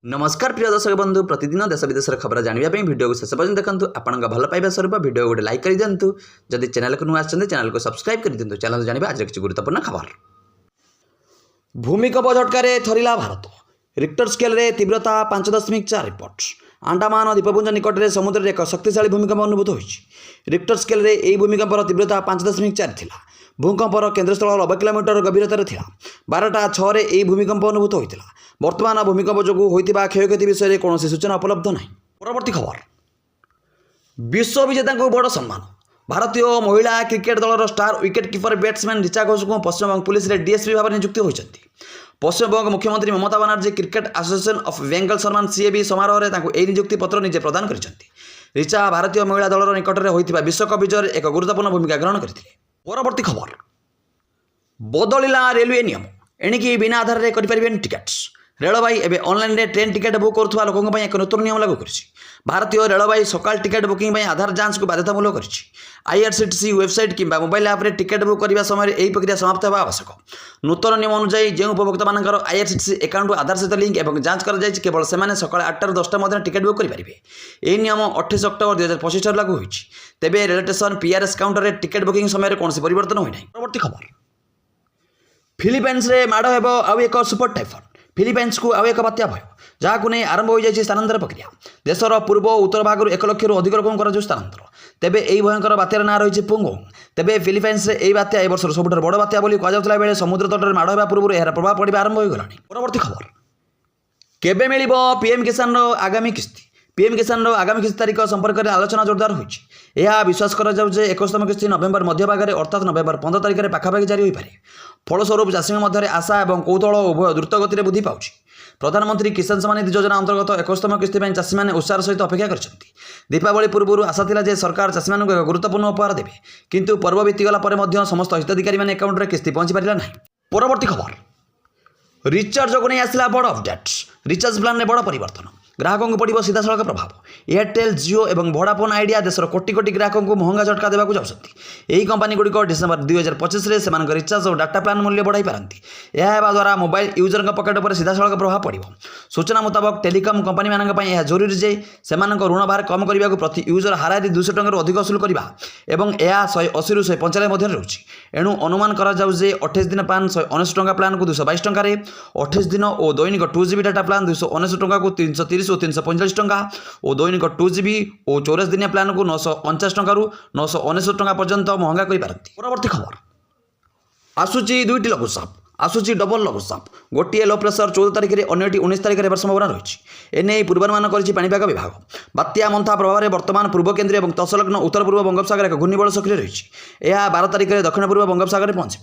नमस्कार प्रिय दर्शक बंधु प्रतिदिन देश विदेश खबर जानवाई वीडियो को शेष पर्यटन देखो आपण भल पाइबा स्वरूप वीडियो गोटे लाइक कर दिंतु जदि चैनल को नुआ चैनल को सब्सक्राइब कर दिंतु चैनल जानवा आज किसी गुरुत्वपूर्ण खबर। भूमिकंप झटकार थरिला भारत रिक्टर स्केल रे तीव्रता 5.4 रिपोर्ट। अंडमान द्वीपपुंज निकट में समुद्र में एक शक्तिशाली भूमिकंप अनुभूत होती। रिक्टर स्केल रे यह भूमिकंपर तीव्रता 5.4 थिला। भूकंपर केन्द्रस्थल 90 किलोमीटर गभीरतार था। 12:06 रे यह भूमिकंप अनुभूत होता। वर्तमान भूमिकंप जो होता क्षयक्षति विषय में कौन सूचना उपलब्ध नहीं। परवर्ती खबर विश्व विजेता को बड़ सम्मान। भारतीय महिला क्रिकेट दलर star wicket keeper batsman Richa Ghosh को पश्चिमबंग पुलिस रे डीएसपी भाव नियुक्त होती। पश्चिमबंग मुख्यमंत्री Mamata Banerjee cricket association of Bengal सम्मान सीएबी समारोह में यह नियुक्ति पत्र निजे प्रदान करते। ऋचा भारतीय महिला दलर निकट में होता विश्वकप विजय एक गुरुत्वपूर्ण भूमिका ग्रहण करते। परवर्ती खबर बदलिला रेलवे नियम एणिकी बिना आधार में करें टिकेट्स। रेलवाई एवं ऑनलाइन ट्रेन टिकेट बुक करुवा लोकों एक नूतन नियम लागू कर। भारतीय रेलवाई सकाल टिकेट बुकिंग आधार जांच को बाध्यतामूलक कर। आईआरसीटीसी वेबसाइट किंबा मोबाइल ऐप टिकेट बुक करने समय यह प्रक्रिया समाप्त होगा आवश्यक। नूतन नियम अनुसार जो उपभोक्ता मान आईआरसीटीसी अकाउंट आधार सहित लिंक और जांच कर केवल से सकाल 8 ରୁ 10 मध्य टिकेट बुक करेंगे। यह नियम 28 अक्टोबर 2025 लागू होती। तेज रेल स्टेशन पीआरएस काउंटर में टिकेट बुकिंग समय कौन परिवर्तन होना। परवर्ती खबर फिलिपाइन्स रे माड़ हेब आउ एक सुपर टाइफन। फिलिपाइन्स को आउ एक बात्या भय जहाँ नहीं आरंभ हो जाए स्थानांतर प्रक्रिया। देशर पूर्व और उत्तर भाग 1 लाख अधिक लोक स्थानांतर। तेबे यही भयंकर बात्यार ना रही पुंगोंग। तेबे फिलिपाइन्स यह बात्या ए वर्षर सबुठ बड़ बात्या बोली कहुला बेले समुद्र तट में माड़ होगा पूर्व यार प्रभाव पड़ा आरंभ हो गलानी। परवर्ती खबर केबे मिलिबो पीएम किसान आगामी किस्ती। पीएम किसान आगामी किस्ती तारीख संपर्क में आलोचना जोरदार होती। यह विश्वास करा 21तम किस्ती नवेम्बर मध्य भाग अर्थात नवेम्बर 15 तारीख में पाखापाखि जारी हो पारे। फलस्वरूप चाषी मध्य आशा और कौतूहल उभय द्रुत गति वृद्धि पाଉଛି। प्रधानमंत्री किसान सम्मान निधि योजना अंतर्गत 21तम किस्ती चाषी मैंने उत्साह सहित अपेक्षा कर। दीपावली पूर्व आशा था जे सरकार चाषी मानक एक गुरुत्वपूर्ण उपहार देवे किंतु पर्व बीतीगला पर समस्त हिताधिकारी मैंने अकाउंट में किस्ती पहुंची पारा ना। परवर्ती खबर रिचार्ज को नहीं आसला बड़ अपडेट। रिचार्ज प्लान में बड़ परिवर्तन ग्राहकों को पड़ो सीधा सड़क प्रभाव। एयरटेल जियो और वोडाफोन आइडिया देशर कोटी कोटी ग्राहकों को महंगा झटका देवाक जाऊँगी। यही कंपनी गुड़िक डिसेम्बर 2025 में से रिचार्ज और डाटा प्लान मूल्य बढ़ाई पारती। यह द्वारा मोबाइल यूजर पकेट पर सीधा सड़क प्रभाव पड़ो। सूचना मुताबक टेलीकम कंपनी मानक यह जरूरी जे से ऋण भार कम करने को प्रति यूजर हाराहारी 200 टଙ୍କା अधिक वसूल करवा और यह 180 ରୁ 195 मध्य रोचे। एणु अनुमान करा 28 दिन प्लान 179 टଙ୍କା प्लान को 222 ଟଙ୍କାରେ, 28 दिन और दैनिक 2GB डाटा प्लान 279 ଟଙ୍କା को 330 और 345 ଟଙ୍କା और दैनिक 2GB और 24 दिनिया प्लान को 949 ଟଙ୍କାରୁ 999 ଟଙ୍କା पर्यंत महंगा कर पारती। परवर्ती खबर आसूची 2ଟି लघुचाप आसूची डबल लघुचाप। गोटे लो प्रेसर 14 तारिख में अन्यटी 19 तारिख में संभावना रही। एने पूर्वानुमान कर पाणीपाग विभाग। बात्या मंथा प्रभाव में वर्तमान पूर्व केन्द्रीय और तत्संलग्न उत्तर पूर्व बंगोपसागर एक घूर्णिबल सक्रिय रही। यह 12 तारिख में दक्षिण पूर्व बंगोपसागर में पहुंच।